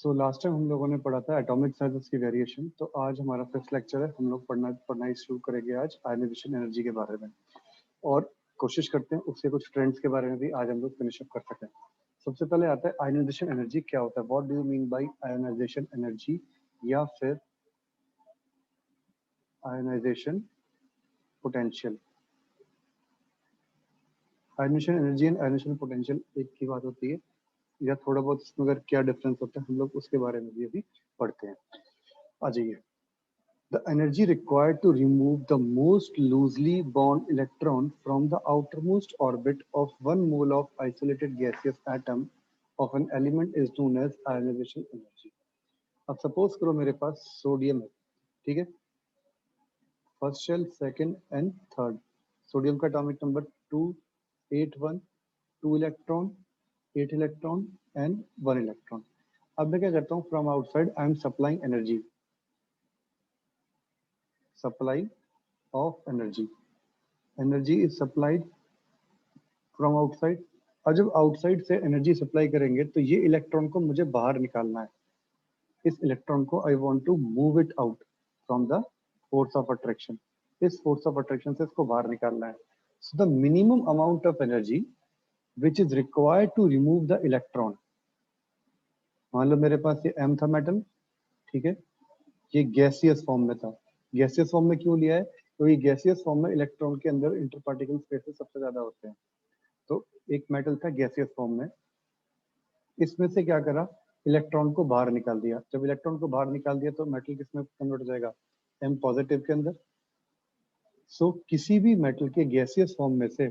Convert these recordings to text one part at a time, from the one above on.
So last time हम लोगों ने पढ़ा था एटॉमिक साइजेस की वेरिएशन। तो आज हमारा फर्स्ट लेक्चर है। हम लोग पढ़ना शुरू करेंगे आज आयनाइजेशन एनर्जी के बारे में, और कोशिश करते हैं उसके कुछ ट्रेंड्स के बारे में भी आज हम लोग फिनिश अप कर सकें। सबसे पहले आता है आयनाइजेशन एनर्जी क्या होता है। What do you mean by ionization energy, या फिर ionization potential. Ionization energy and ionization potential एक ही बात होती है, या थोड़ा बहुत इसमें अगर क्या डिफरेंस होता है हम लोग उसके बारे में भी अभी पढ़ते हैं। आ जाइए। The energy required to remove the most loosely bound electron from the outermost orbit of one mole of isolated gaseous atom of an element is known as ionization energy. अब सपोज करो मेरे पास सोडियम है, ठीक है, first shell, second and third. Sodium का atomic number 281, 2 electron, 8 electron and 1 electron. अब मैं क्या करता हूँ, from outside I am supplying energy, supply of energy, energy is supplied from outside. और जब आउटसाइड से एनर्जी सप्लाई करेंगे तो ये इलेक्ट्रॉन को मुझे बाहर निकालना है। इस इलेक्ट्रॉन को I want to move it out from the force of attraction. इस फोर्स ऑफ अट्रैक्शन से इसको बाहर निकालना है। So the minimum amount of energy which is required to remove the electron. मान लो मेरे पास ये एम था मेटल, ठीक है, ये गैसियस फॉर्म में था। गैसियस फॉर्म में क्यों लिया है, क्योंकि गैसियस फॉर्म में इलेक्ट्रॉन के अंदर इंटरपार्टिकल स्पेसेस सबसे ज्यादा होते हैं। तो एक मेटल था गैसियस फॉर्म में, इसमें से क्या करा, इलेक्ट्रॉन को बाहर निकाल दिया। जब इलेक्ट्रॉन को बाहर निकाल दिया तो मेटल किसमें कन्वर्ट हो जाएगा, एम पॉजिटिव के अंदर। सो किसी भी मेटल के गैसियस फॉर्म में से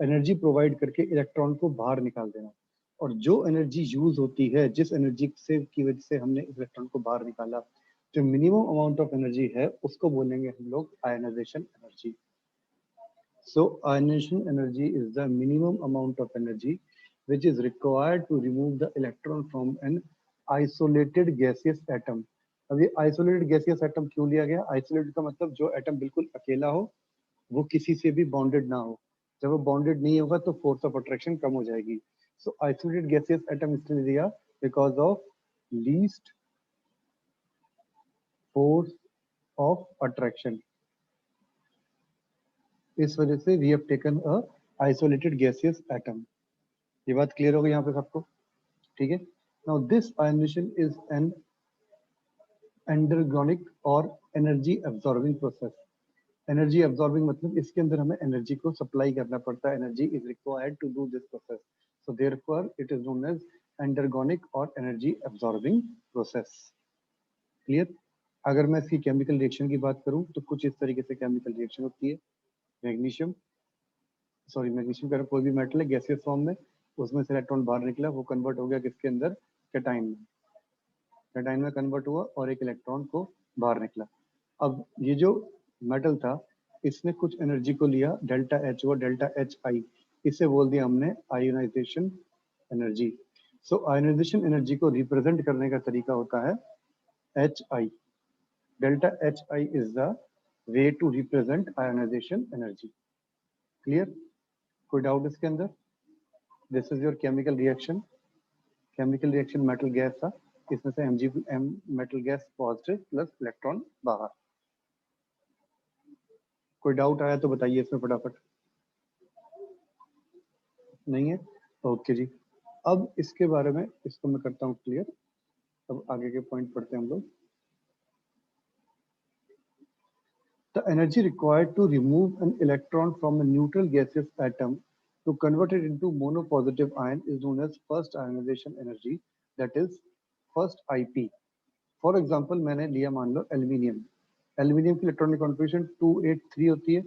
एनर्जी प्रोवाइड करके इलेक्ट्रॉन को बाहर निकाल देना। और जो एनर्जी यूज होती है, जिस एनर्जी से की वजह से हमने इलेक्ट्रॉन को बाहर निकाला, जो मिनिमम अमाउंट ऑफ एनर्जी है उसको बोलेंगे हम लोग ionization energy. So ionization energy is the minimum amount of energy which is required to remove the electron from an isolated gaseous atom. अब ये isolated gaseous atom क्यों लिया गया? Isolated का मतलब जो एटम बिल्कुल अकेला हो, वो किसी से भी बॉन्डेड ना हो। जब वो बॉन्डेड नहीं होगा तो फोर्स ऑफ अट्रैक्शन कम हो जाएगी। सो आइसोलेटेड गैसियस एटम इसलिए दिया because of least force of attraction. इस वजह से we have taken a isolated gaseous atom. ये बात क्लियर हो गई यहाँ पे सबको, ठीक है। Now this ionization is an endergonic और energy absorbing process. Energy absorbing मतलब इसके अंदर हमें एनर्जी को सप्लाई करना पड़ता है। Energy is required to do this process, so therefore it is known as endergonic और एनर्जी एब्जॉर्बिंग प्रोसेस। क्लियर। अगर मैं इसकी केमिकल रिएक्शन की बात करूं तो कुछ इस तरीके से केमिकल रिएक्शन होती है। मैग्नीशियम मैग्नीशियम का कोई भी मेटल है गैसियस फॉर्म में, उसमें से इलेक्ट्रॉन बाहर निकला, वो कन्वर्ट हो गया किसके अंदर, कैटाइन में। कैटाइन में कन्वर्ट हुआ और एक इलेक्ट्रॉन को बाहर निकला। अब ये जो मेटल था इसने कुछ एनर्जी को लिया, डेल्टा एच व डेल्टा एच आई, इसे बोल दिया हमने ionization energy. So ionization energy को रिप्रेजेंट करने का तरीका होता है H I. Delta H I is the way to represent ionization energy. Clear. कोई डाउट इसके अंदर? This is your chemical reaction. Chemical reaction metal gas था, इसमें से M metal gas positive plus electron बाहर। कोई डाउट आया तो बताइए इसमें फटाफट। नहीं है? ओके जी। अब इसके बारे में इसको मैं करता हूँ क्लियर। अब आगे के पॉइंट पढ़ते हैं हम लोग। The energy required to remove an electron from a neutral gaseous atom to convert it into monopositive ion is known as first ionization energy, that is first IP. For example मैंने लिया मान लो aluminium. Aluminium की electronic configuration 283 होती है।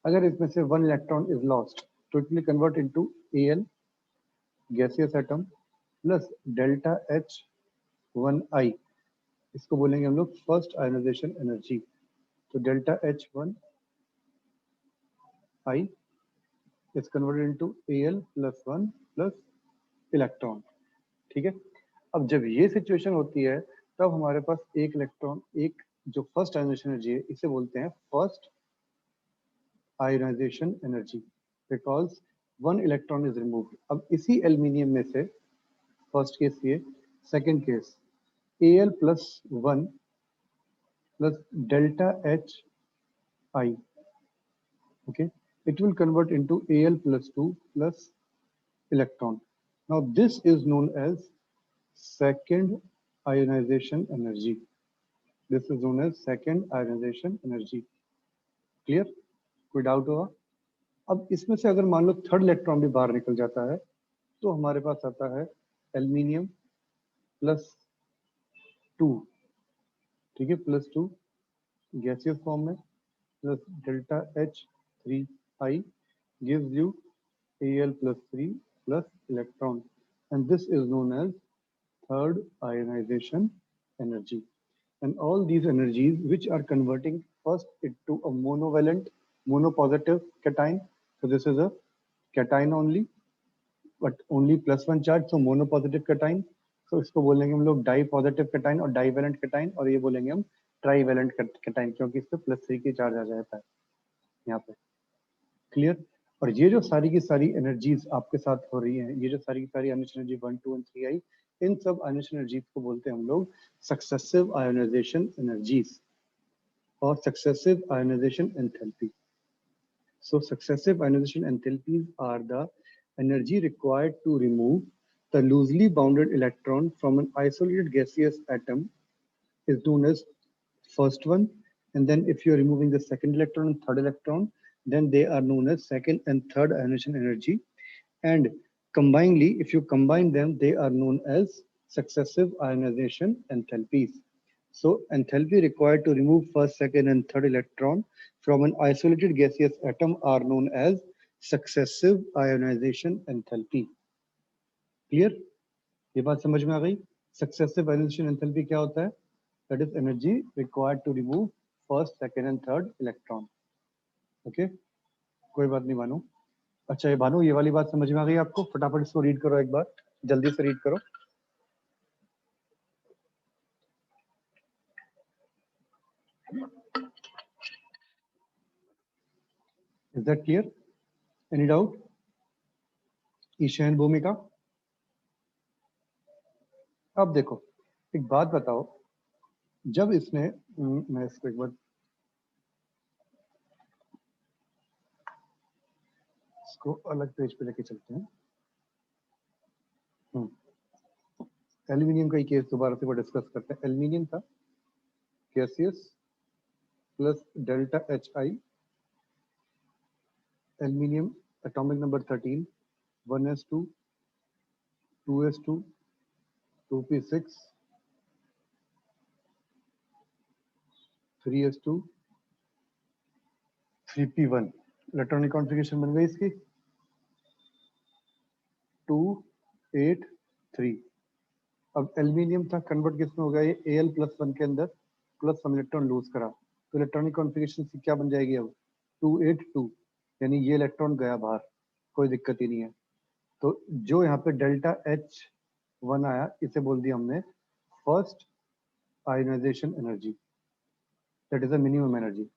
अगर इसमें से 1 electron is lost तो it will convert into Al gaseous atom plus delta H1I। इसको बोलेंगे हम लोग फर्स्ट आयोनाइजेशन एनर्जी। तो delta H1I is converted into Al plus 1 plus electron. ठीक है। अब जब ये सिचुएशन होती है तब हमारे पास एक इलेक्ट्रॉन, एक जो फर्स्ट आयोनाइजेशन एनर्जी है इसे बोलते हैं first ionization energy, because 1 electron is removed. अब इसी एल्यूमिनियम में से फर्स्ट केस ये Second case, Al plus 1 plus delta H I. Okay, it will convert into Al plus 2 plus electron. Now this is known as second ionization energy. This is known as second ionization energy. Clear? कोई doubt होगा? अब इसमें से अगर मान लो third electron भी बाहर निकल जाता है तो हमारे पास आता है एल्यूमिनियम प्लस 2, ठीक है, प्लस 2 गैसियस फॉर्म में plus delta H3I gives you Al plus 3 plus electron, and this is known as third ionization energy. And all these energies which are converting first into a monovalent monopositive cation, so this is a cation only but only +1 charge, so monopositive cation. So इसको बोलेंगे हम लोग die positive cation और divalent cation, और ये बोलेंगे हम trivalent cation, क्योंकि इस पे +3 की चार्ज आ जाता है यहाँ पे। क्लियर? और ये जो सारी की सारी एनर्जीज आपके साथ हो रही हैं, ये जो सारी की सारी आयोनाइजेशन एनर्जी 1, 2 और 3 आई, इन सब आयोनाइजेशन एनर्जीज को बोलते हैं हम लोग सक्सेसिव आयोनाइजेशन एनर्जीज और successive ionisation enthalpy. So successive ionization enthalpies are the energy required to remove the loosely bounded electron from an isolated gaseous atom is known as first one. And then if you're removing the second electron and third electron, then they are known as second and third ionization energy. And combinedly, if you combine them, they are known as successive ionization enthalpies. So enthalpy required to remove first, second, and third electron from an isolated gaseous atom are known as successive ionization enthalpy. Clear? ये बात समझ में आ गई? Successive ionization enthalpy क्या होता है? That is energy required to remove first, second, and third electron. Okay? कोई बात नहीं भानु। अच्छा ये भानु, ये वाली बात समझ में आ गई आपको? फटाफट इसको रीड करो एक बार, जल्दी से रीड करो। Is that clear? Any doubt? Ishan भूमिका, अब देखो एक बात बताओ, जब इसने मैं इसको एक बार इसको अलग पेज पे लेके चलते हैं। एल्यूमिनियम का ही केस दोबारा से डिस्कस करते हैं। एल्यूमिनियम था gaseous plus delta HI, aluminium atomic number 13, 1s2, 2s2, 2p6, 3s2, 3p1। Electronic configuration बन गई इसकी 2, 8, 3। अब एल्यूमिनियम था, कन्वर्ट किसमें हो गया? ये Al+1 के अंदर +1 इलेक्ट्रॉन लूज करा, तो इलेक्ट्रॉनिक कॉन्फ़िगरेशन की क्या बन जाएगी अब? 2, 8, 2, यानी ये इलेक्ट्रॉन गया बाहर, कोई दिक्कत ही नहीं है। तो जो यहाँ पे डेल्टा H1 आया, इसे बोल दिया हमने first ionization energy, that is a minimum energy.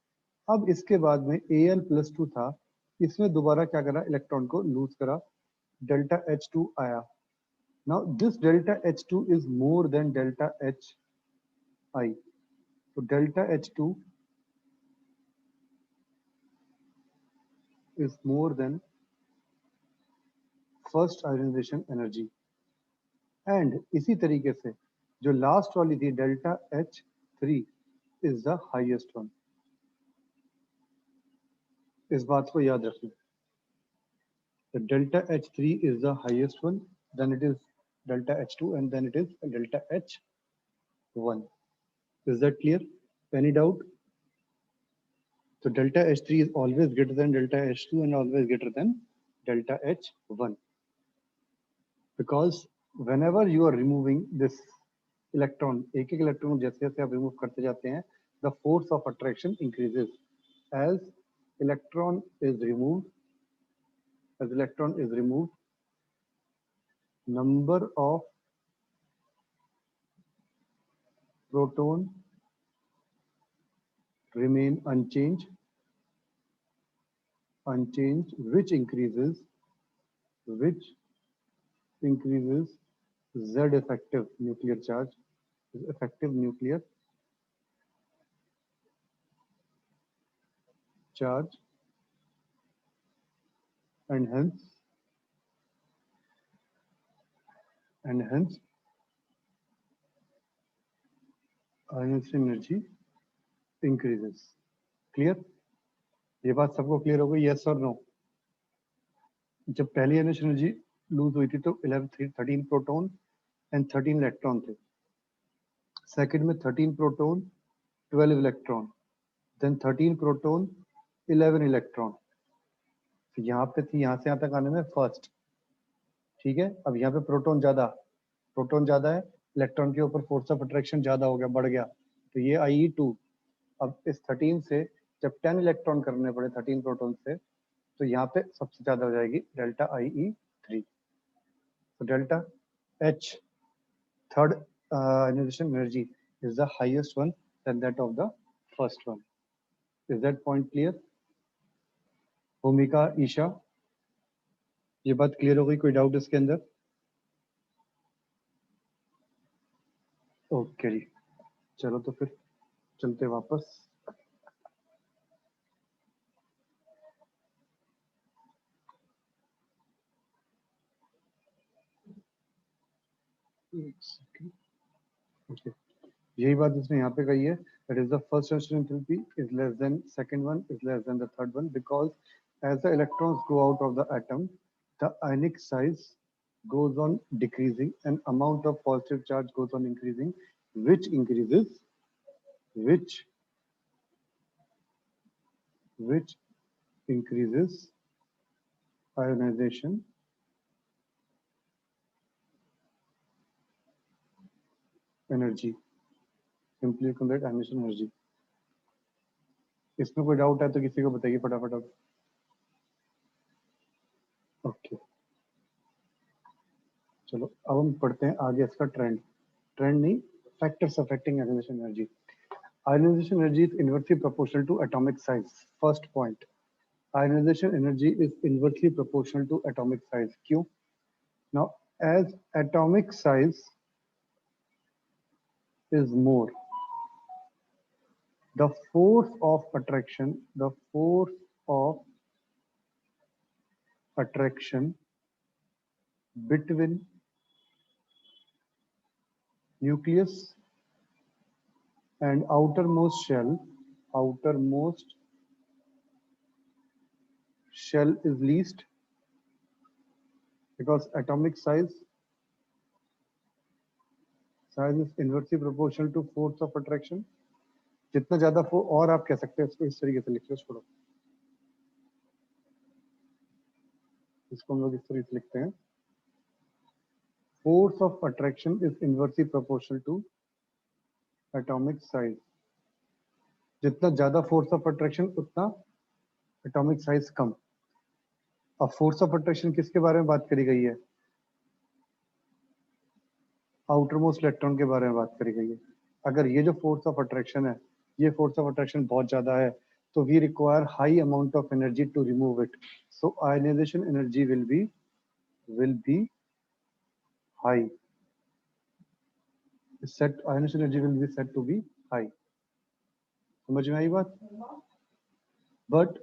अब इसके बाद में Al+2 था, इसमें दोबारा क्या करा? इलेक्ट्रॉन को लूज करा, डेल्टा H2 आया। Now this delta H2 is more than delta HI. So delta H2 is more than first ionization energy. And इसी तरीके से जो लास्ट वाली थी delta H3 is the highest one. इस बात को याद रखना। The delta H3 is the highest one, then it is delta H2, and then it is delta H1. Is that clear? Any doubt? So delta H3 is always greater than delta H2 and always greater than delta H1. Because whenever you are removing this electron, एक एक electron जैसे जैसे आप remove करते जाते हैं, the force of attraction increases. As electron is removed, number of proton remain unchanged, which increases Z effective nuclear charge is effective nuclear charge, and hence ionization energy increases. Clear? ये बात सबको clear हो गई? Yes और no? जब पहली ionization energy lose हुई थी तो 13 प्रोटॉन एंड 13 इलेक्ट्रॉन थे. सेकंड में 13 proton 12 electron, then 13 proton 11 electron. तो यहाँ पे थी, यहाँ से यहाँ तक आने में फर्स्ट. ठीक है, अब यहाँ पे प्रोटॉन ज्यादा है, इलेक्ट्रॉन के ऊपर फोर्स ऑफ अट्रैक्शन ज्यादा हो गया, बढ़ गया, तो ये आई 2. अब इस 13 से जब 10 इलेक्ट्रॉन करने पड़े 13 प्रोटॉन से, तो यहाँ पे सबसे ज्यादा हो जाएगी डेल्टा IE3. तो delta H third ionization energy is the highest one than that of the first one. Is that point clear? भूमिका, ईशा, ये बात क्लियर हो गई? कोई डाउट इसके अंदर? ओके जी, चलो तो फिर चलते वापस. ओके, यही बात इसने यहाँ पे कही है. That is the first ionization enthalpy is less than second one is less than the third one, because as the electrons go out of the atom, the ionic size goes on decreasing and amount of positive charge goes on increasing, which increases ionization energy. Simply call that ionization energy. इसमें कोई doubt है तो किसी को बताइए फटाफट अब. Okay, चलो अब हम पढ़ते हैं आगे इसका ट्रेंड नहीं, factors affecting ionization energy. Ionization energy is inversely proportional to atomic size. First point, ionization energy is inversely proportional to atomic size. क्यों? Now, as atomic size is more, the force of attraction between nucleus and outermost shell is least, because atomic size is inversely proportional to force of attraction. जितना ज्यादा और आप कह सकते हैं इसको इस तरीके से लिख लो. छोड़ो, इसको हम लोग इस तरीके से लिखते हैं. Force of attraction is inversely proportional to atomic size. जितना ज्यादा फोर्स ऑफ अट्रैक्शन उतना एटॉमिक साइज कम. अब फोर्स ऑफ अट्रैक्शन किसके बारे में बात करी गई है? आउटरमोस्ट इलेक्ट्रॉन के बारे में बात करी गई है. अगर ये जो फोर्स ऑफ अट्रैक्शन है, ये फोर्स ऑफ अट्रैक्शन बहुत ज्यादा है, तो we require high amount of energy to remove it. So ionization energy will be high. Set ionization energy will be set to be high. समझ में आई बात? बट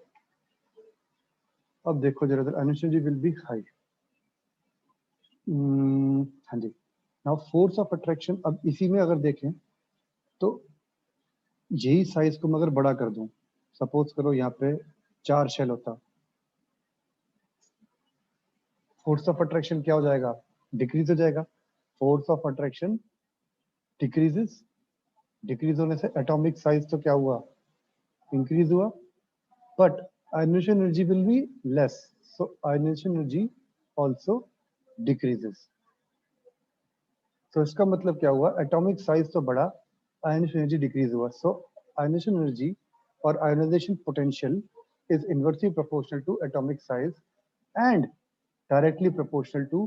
अब देखो जरा, ionization energy will be high. हाँ जी. नाउ फोर्स ऑफ अट्रैक्शन, अब इसी में अगर देखें तो यही साइज को मैं अगर बड़ा कर दूं, सपोज करो यहाँ पे 4 शेल होता, फोर्स ऑफ अट्रैक्शन क्या हो जाएगा? डिक्रीज हो जाएगा. Force of attraction decreases, decrease होने से एटॉमिक साइज तो क्या हुआ? इंक्रीज हुआ. But ionization energy will be less, so ionization energy also decreases. तो इसका मतलब क्या हुआ? एटॉमिक साइज तो बढ़ा, आयनाइजेशन एनर्जी डिक्रीज हुआ. सो आयनाइजेशन एनर्जी और ionization potential is inversely proportional to atomic size and directly proportional to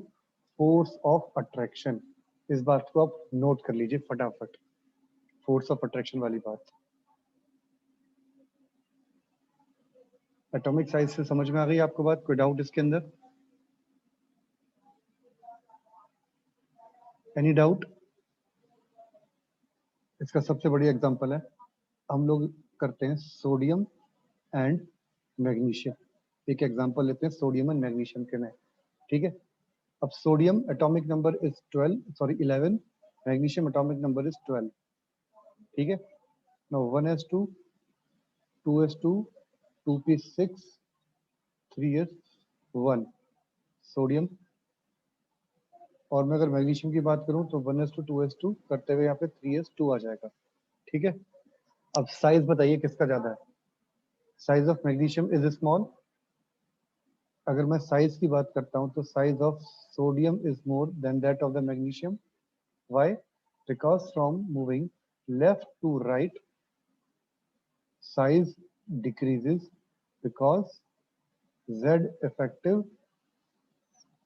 force of attraction. इस बात को आप नोट कर लीजिए फटाफट, फोर्स ऑफ अट्रैक्शन वाली बात. एटॉमिक साइज से समझ में आ गई आपको बात? कोई डाउट इसके अंदर? Any doubt? इसका सबसे बढ़िया एग्जांपल है, हम लोग करते हैं सोडियम एंड मैग्नीशियम। एक एग्जांपल लेते हैं सोडियम एंड मैग्नीशियम के में, ठीक है। अब sodium atomic number is 11, magnesium atomic number is 12, ठीक है। Now 1s2, 2s2, 2p6, 3s1 sodium. और मैं अगर मैग्नीशियम की बात करूं तो 1s2, 2s2 करते हुए यहाँ पे 3s2 आ जाएगा, ठीक है। अब साइज बताइए किसका ज्यादा है? Size of magnesium is small. अगर मैं साइज की बात करता हूं तो size of sodium is more than that of the magnesium. Why? Because from moving left to right size decreases because Z effective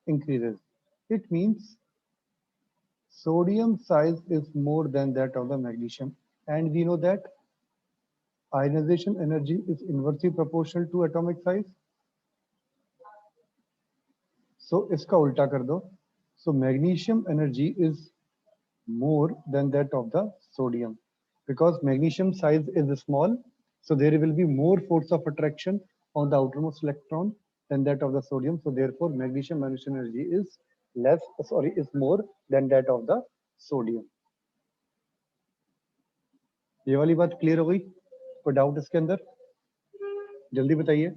increases. It means sodium size is more than that of the magnesium, and we know that ionization energy is inversely proportional to atomic size. So इसका उल्टा कर दो, so magnesium energy is more than that of the sodium because magnesium size is small, so there will be more force of attraction on the outermost electron than that of the sodium, so therefore magnesium energy is is more than that of the sodium. ये वाली बात clear हो गई? कोई doubt इसके अंदर? जल्दी बताइए,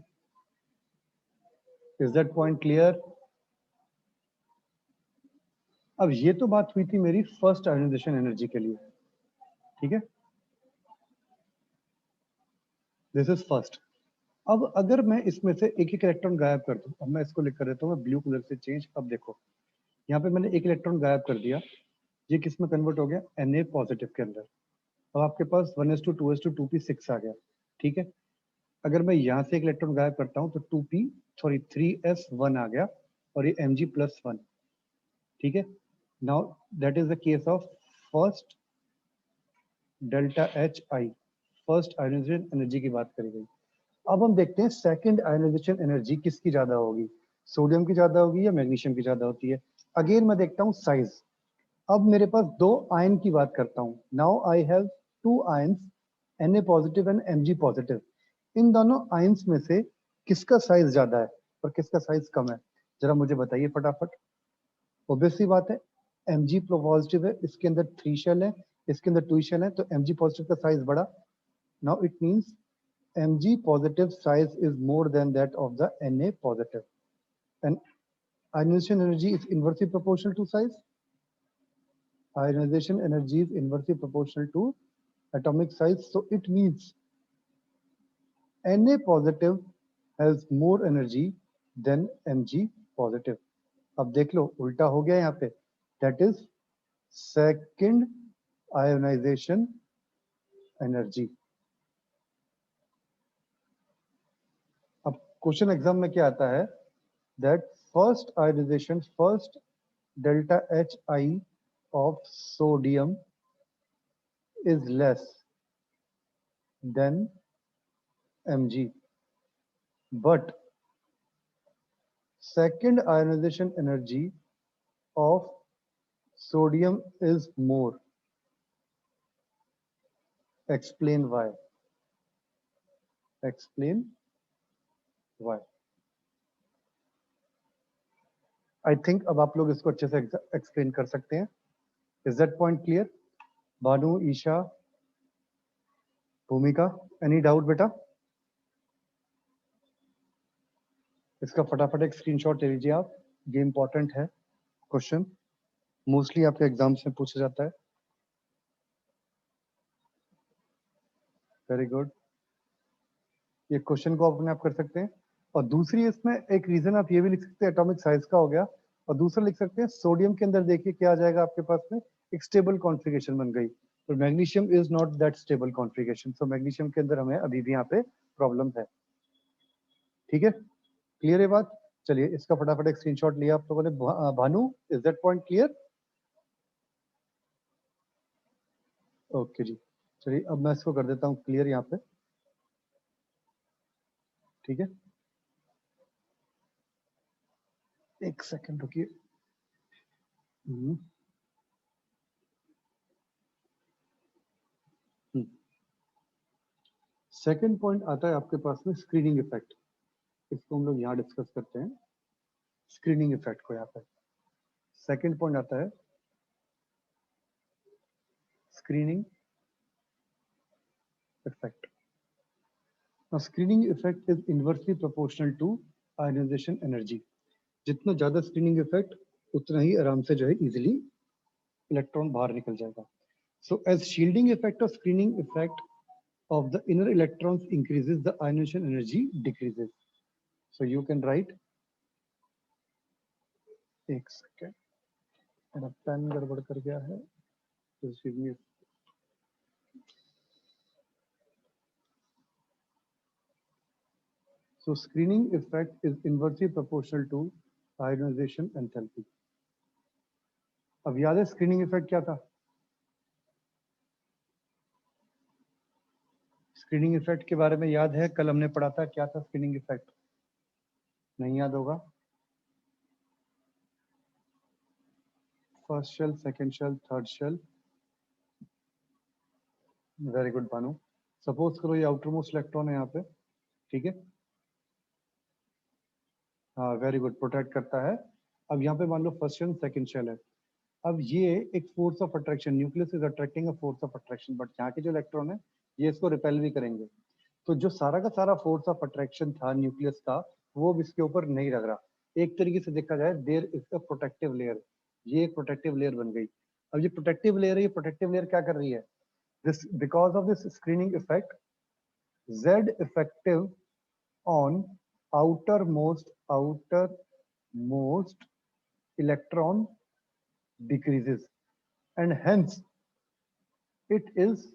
इज दैट पॉइंट क्लियर? अब ये तो बात हुई थी मेरी फर्स्ट आयोनाइजेशन एनर्जी के लिए, ठीक है, दिस इज फर्स्ट। अब अगर मैं इसमें से एक एक इलेक्ट्रॉन गायब कर दूं, अब मैं इसको लिख कर देता हूँ मैं ब्लू कलर से चेंज। अब देखो यहाँ पे मैंने एक इलेक्ट्रॉन गायब कर दिया, ये किस में कन्वर्ट हो गया? Na पॉजिटिव के अंदर। अब आपके पास 1s2, 2s2, 2p6 आ गया, ठीक है। अगर मैं यहाँ से एक इलेक्ट्रॉन गायब करता हूँ तो 3s1 आ गया और ये Mg+1, ठीक है। Now that is the case of first delta H I, first ionization energy की बात करी गई। अब हम देखते हैं सेकंड आयोनाइजेशन एनर्जी किसकी ज्यादा होगी, सोडियम की ज्यादा होगी या मैग्नीशियम की ज्यादा होती है। अगेन मैं देखता हूँ साइज। अब मेरे पास दो आयन की बात करता हूँ। Now I have two ions, Na positive and Mg positive. इन दोनों आयंस में से किसका साइज ज्यादा है और किसका साइज कम है, जरा मुझे बताइए फटाफट। ऑब्वियसली बात है, Mg पॉजिटिव है, इसके अंदर 3 शेल है, इसके अंदर 2 शेल है, तो Mg पॉजिटिव का साइज बड़ा। Now it means Mg positive size is more than that of the Na positive, and ionization energy is inversely proportional to size. Ionization energy is inversely proportional to atomic size, so it means Na positive has more energy than Mg positive. अब देख लो उल्टा हो गया यहाँ पे, that is second ionization energy. अब question exam में क्या आता है, that first ionization, first delta Hi of sodium is less than Mg, but second ionization energy of sodium is more. Explain why. Explain why. I think अब आप लोग इसको अच्छे से एक्सप्लेन कर सकते हैं। Is that point clear? Bhanu, Isha, भूमिका, एनी डाउट बेटा? इसका फटाफट एक स्क्रीनशॉट ले लीजिए आप, ये इंपॉर्टेंट है क्वेश्चन, मोस्टली आपके एग्जाम्स में पूछा जाता है। वेरी गुड, ये क्वेश्चन को अपने आप कर सकते हैं। और दूसरी इसमें एक रीजन आप ये भी लिख सकते हैं, एटॉमिक साइज का हो गया, और दूसरा लिख सकते हैं सोडियम के अंदर देखिए क्या आ जाएगा आपके पास में, एक स्टेबल कॉन्फ़िगरेशन बन गई। तो magnesium is not that stable configuration, so magnesium के अंदर हमें अभी भी यहाँ पे प्रॉब्लम है, ठीक है। क्लियर है बात? चलिए इसका फटाफट एक स्क्रीनशॉट लिया आप लोगों ने। Bhanu, is that point clear? Okay जी, चलिए अब मैं इसको कर देता हूँ क्लियर यहाँ पे, ठीक है। एक सेकंड रुकिए। सेकंड पॉइंट आता है आपके पास में स्क्रीनिंग इफेक्ट। इसको हम लोग यहाँ डिस्कस करते हैं, स्क्रीनिंग इफेक्ट को। यहाँ पे सेकंड पॉइंट आता है screening effect. Now, screening effect is inversely proportional to ionization energy. जितना ज्यादा स्क्रीनिंग इफेक्ट उतना ही आराम से जो है इजीली इलेक्ट्रॉन बाहर निकल जाएगा. So as shielding effect or screening effect of the inner electrons increases, the ionization energy decreases. So you can write, एक सेकेंड मेरा पेन गड़बड़ कर गया है. Just give me. So screening effect is inversely proportional to ionization enthalpy. अब याद है screening effect क्या था? स्क्रीनिंग इफेक्ट के बारे में याद है? कल हमने पढ़ा था क्या था स्क्रीनिंग इफेक्ट? नहीं याद होगा? First shell, second shell, third shell. Very good Bhanu. Suppose करो ये आउटर मोस्ट इलेक्ट्रॉन है यहाँ पे, ठीक है? हाँ वेरी गुड, प्रोटेक्ट करता है. अब यहाँ पे मान लो फर्स्ट शेल सेकंड शेल है. अब ये एक force of attraction, nucleus is attracting a force of attraction, but यहाँ के जो इलेक्ट्रॉन है ये इसको रिपेल भी करेंगे. तो जो सारा का सारा फोर्स ऑफ अट्रैक्शन था न्यूक्लियस का, वो अब इसके ऊपर नहीं लग रहा. एक तरीके से देखा जाए there is a protective layer. ये एक प्रोटेक्टिव लेयर बन गई. अब ये प्रोटेक्टिव लेयर है, ये प्रोटेक्टिव लेयर क्या कर रही है? This because of this screening effect, Z effective on outermost electron decreases, and hence it is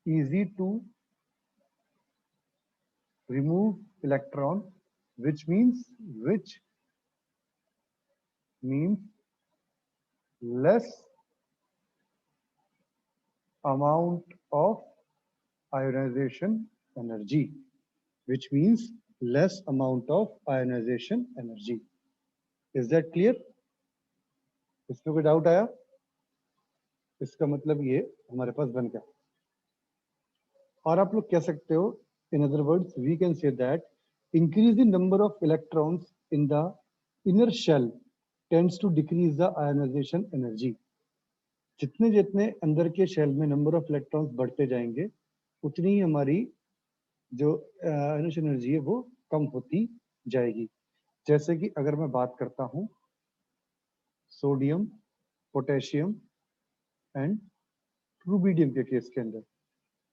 easy to remove electron, which means less amount of ionization energy, which means less amount of ionization energy. Is that clear? इसमें कोई doubt आया? इसका मतलब ये हमारे पास बन गया. और आप लोग कह सकते हो, in other words, we can say that increase in number of electrons in the inner shell tends to decrease the ionization energy. जितने जितने अंदर के शेल में नंबर ऑफ इलेक्ट्रॉन्स बढ़ते जाएंगे, उतनी ही हमारी जो आयोनाइजेशन एनर्जी है वो कम होती जाएगी. जैसे कि अगर मैं बात करता हूं सोडियम, पोटेशियम एंड रुबिडियम के केस के अंदर,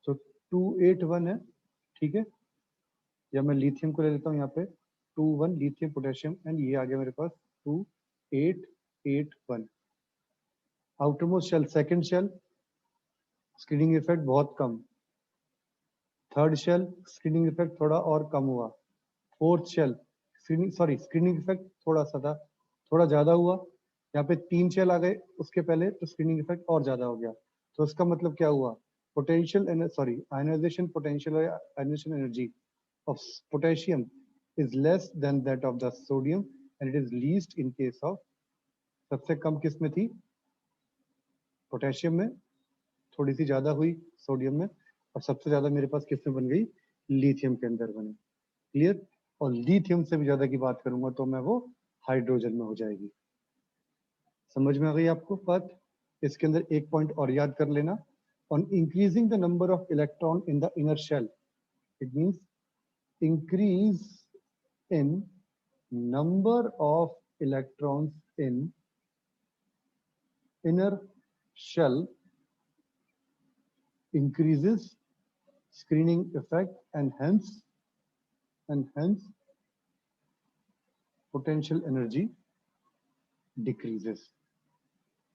तो 281 है, ठीक है? या मैं लिथियम को ले लेता हूँ यहाँ पे 21 लिथियम पोटेशियम, एंड ये आ गया मेरे पास 2881. Outermost shell, second shell, screening effect बहुत कम. थर्ड शेल स्क्रीनिंग इफेक्ट थोड़ा और कम हुआ. फोर्थ शेल स्क्रीनिंग इफेक्ट थोड़ा सा था, थोड़ा ज्यादा हुआ. यहाँ पे 3 शेल आ गए उसके पहले, तो स्क्रीनिंग इफेक्ट और ज्यादा हो गया. तो इसका मतलब क्या हुआ? आयनाइजेशन पोटेंशियल और ionization energy of potassium is less than that of the sodium, and it is least in case of, सबसे कम किस में थी? पोटेशियम में. थोड़ी सी ज्यादा हुई सोडियम में, और सबसे ज्यादा मेरे पास किस में बन गई? लिथियम के अंदर बनी. क्लियर? और लिथियम से भी ज्यादा की बात करूंगा तो मैं वो हाइड्रोजन में हो जाएगी. समझ में आ गई आपको बात? इसके अंदर एक पॉइंट और याद कर लेना. On increasing the number of electron in the inner shell, it means increase in number of electrons in inner shell increases screening effect, and hence potential energy decreases.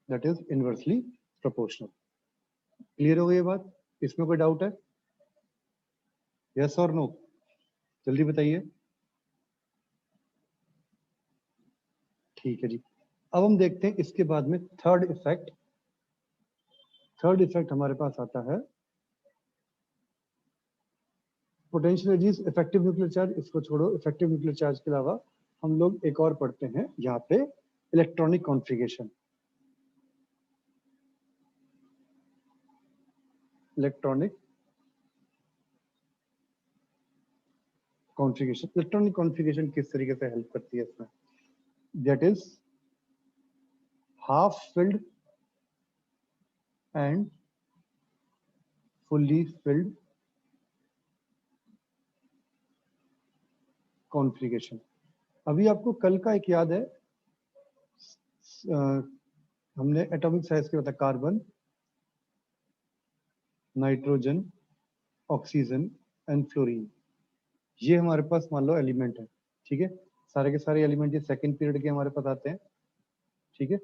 That is inversely proportional. Clear हो गई ये बात? इसमें कोई doubt है? Yes or no? जल्दी बताइए. ठीक है जी. अब हम देखते हैं इसके बाद में थर्ड इफेक्ट. थर्ड इफेक्ट हमारे पास आता है potential energy effective nuclear charge. इसको छोड़ो, इफेक्टिव न्यूक्लियर चार्ज के अलावा हम लोग एक और पढ़ते हैं यहाँ पे, electronic configuration. Electronic configuration, electronic configuration किस तरीके से हेल्प करती है इसमें? That is half filled and fully filled configuration. अभी आपको कल का एक याद है, हमने एटॉमिक साइज के बता, carbon, nitrogen, oxygen and fluorine, ये हमारे पास मान लो एलिमेंट है, ठीक है। सारे के सारे एलिमेंट ये सेकंड पीरियड के हमारे पास आते हैं, ठीक है।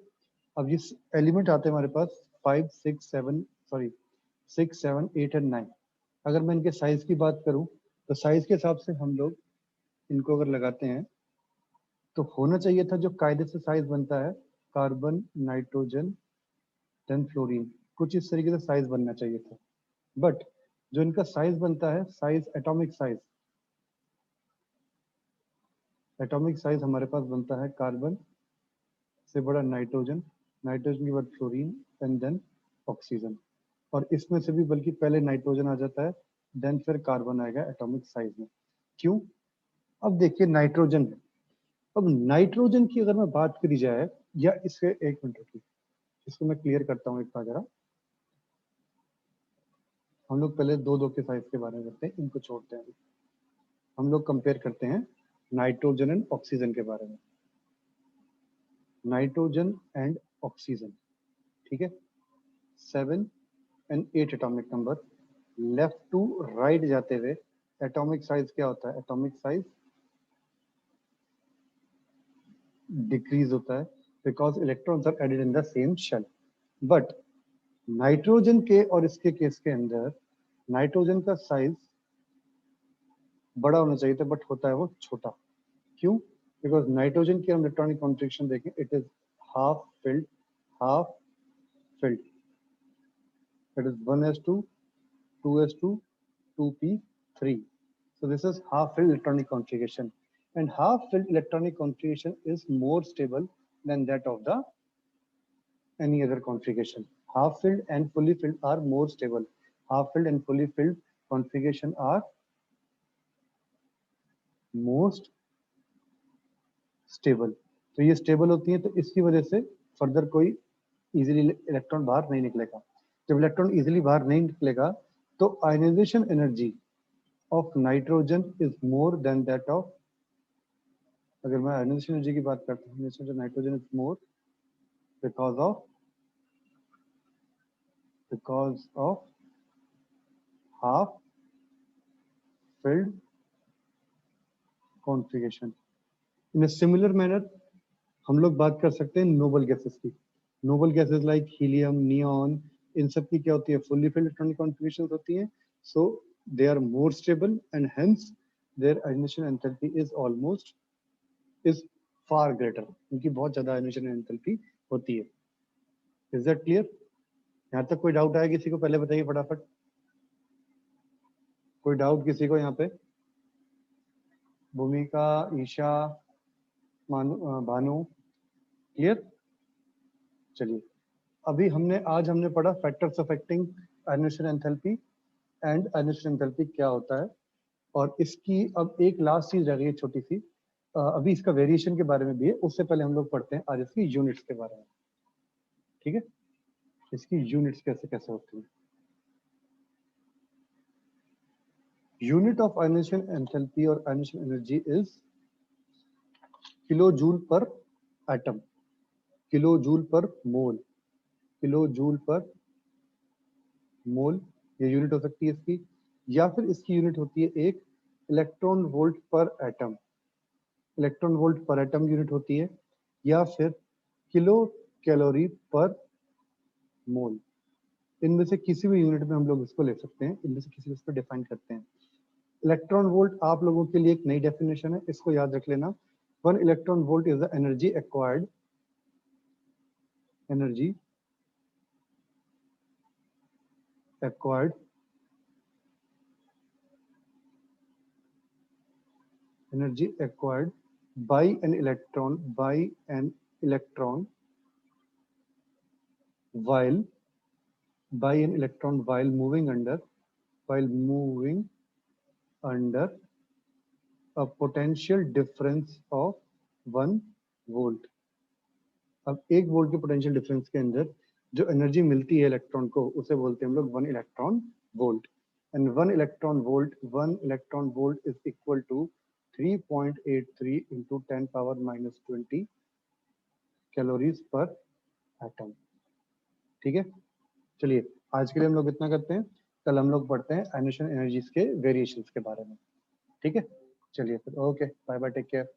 अब ये एलिमेंट आते हैं हमारे पास 5, 6, 7, सॉरी 6, 7, 8 एंड 9। अगर मैं इनके साइज की बात करूं तो साइज के हिसाब से हम लोग इनको अगर लगाते हैं तो होना चाहिए था जो कायदे से साइज बनता है, कार्बन, नाइट्रोजन, देन फ्लोरीन, कुछ इस तरीके से साइज बनना चाहिए था। बट जो इनका साइज बनता है, साइज, एटॉमिक साइज हमारे पास बनता है कार्बन से बड़ा नाइट्रोजन, नाइट्रोजन के बाद फ्लोरीन एंड देन ऑक्सीजन। और इसमें से भी बल्कि पहले नाइट्रोजन आ जाता है, देन फिर कार्बन आएगा एटॉमिक साइज में। क्यों? अब देखिए नाइट्रोजन है, अब नाइट्रोजन की अगर मैं बात करी जाए, या इसके एक मिनट रुकिए, इसको मैं क्लियर करता हूँ एक बार जरा। हम लोग पहले दो दो के साइज के बारे में करते हैं, इनको छोड़ते हैं। हम लोग कंपेयर करते हैं नाइट्रोजन एंड ऑक्सीजन के बारे में। नाइट्रोजन एंड ऑक्सीजन, ठीक है, 7 and 8 atomic number, left to right जाते हुए एटॉमिक साइज क्या होता है? एटॉमिक साइज डिक्रीज होता है because electrons are added in the same shell. But nitrogen के और इसके केस के अंदर नाइट्रोजन का साइज बड़ा होना चाहिए था, बट होता है वो छोटा। क्यों? बिकॉज नाइट्रोजन की हम इलेक्ट्रॉनिक कॉन्फ़िगरेशन देखें, it is half filled, half filled, it is 1s2, 2s2, 2p3. So this is half filled electronic configuration, and half filled electronic configuration is more stable than that of the any other configuration. Half filled and fully filled are more stable. Half filled and fully filled configuration are most stable. तो ये stable होती है, तो इसकी वजह से further कोई easily electron बाहर नहीं निकलेगा। जब इलेक्ट्रॉन इजीली बाहर नहीं निकलेगा तो ionization energy of nitrogen is more than that of, अगर मैं आयनाइजेशन एनर्जी की बात करता हूँ, जो nitrogen is more because of half filled configuration. In a similar manner हम लोग बात कर सकते हैं नोबल गैसेस की। Noble gases like helium, neon, इन सब की क्या होती है? फुल्ली फिल्ड इलेक्ट्रॉनिक कॉन्फ़िगरेशन होती हैं। So they are more stable and hence their ionization enthalpy is far greater, उनकी बहुत ज्यादा आयनाइजेशन एंथैल्पी होती है। Is that clear? यहाँ तक कोई डाउट आया किसी को? पहले बताइए फटाफट, कोई डाउट किसी को यहाँ पे? भूमिका, ईशा, भानु, क्लियर? चलिए, अभी आज हमने पढ़ा factors affecting ionization enthalpy and ionization enthalpy क्या होता है। और इसकी अब एक लास्ट चीज रह गई है छोटी सी, अभी इसका वेरिएशन के बारे में भी है, उससे पहले हम लोग पढ़ते हैं आज इसकी यूनिट्स के बारे में, ठीक है? इसकी यूनिट्स कैसे कैसे होती है। यूनिट ऑफ आयनाइजेशन एंथैल्पी और ionization energy is kilo joule per atom, kilo joule per mole, kilo joule per मोल, ये यूनिट हो सकती है इसकी। या फिर इसकी यूनिट होती है एक इलेक्ट्रॉन वोल्ट पर एटम, इलेक्ट्रॉन वोल्ट पर एटम यूनिट होती है। या फिर किलो कैलोरी पर मोल, इनमें से किसी भी यूनिट में हम लोग इसको ले सकते हैं, इनमें से किसी भी इसको डिफाइन करते हैं। इलेक्ट्रॉन वोल्ट आप लोगों के लिए एक नई डेफिनेशन है, इसको याद रख लेना। 1 electron volt is the energy acquired, energy acquired energy acquired by an electron while moving under a potential difference of 1 volt. अब 1 वोल्ट के पोटेंशियल डिफरेंस के अंदर जो एनर्जी मिलती है इलेक्ट्रॉन को उसे बोलते हैं हम लोग 1 electron volt. And 1 electron volt is equal to 3.83 into 10 power minus 20 calories per atom. ठीक है, चलिए आज के लिए हम लोग इतना करते हैं, कल हम लोग पढ़ते हैं आयनेशन एनर्जीज के वेरिएशंस के बारे में। ठीक है, चलिए फिर okay, bye bye, take care.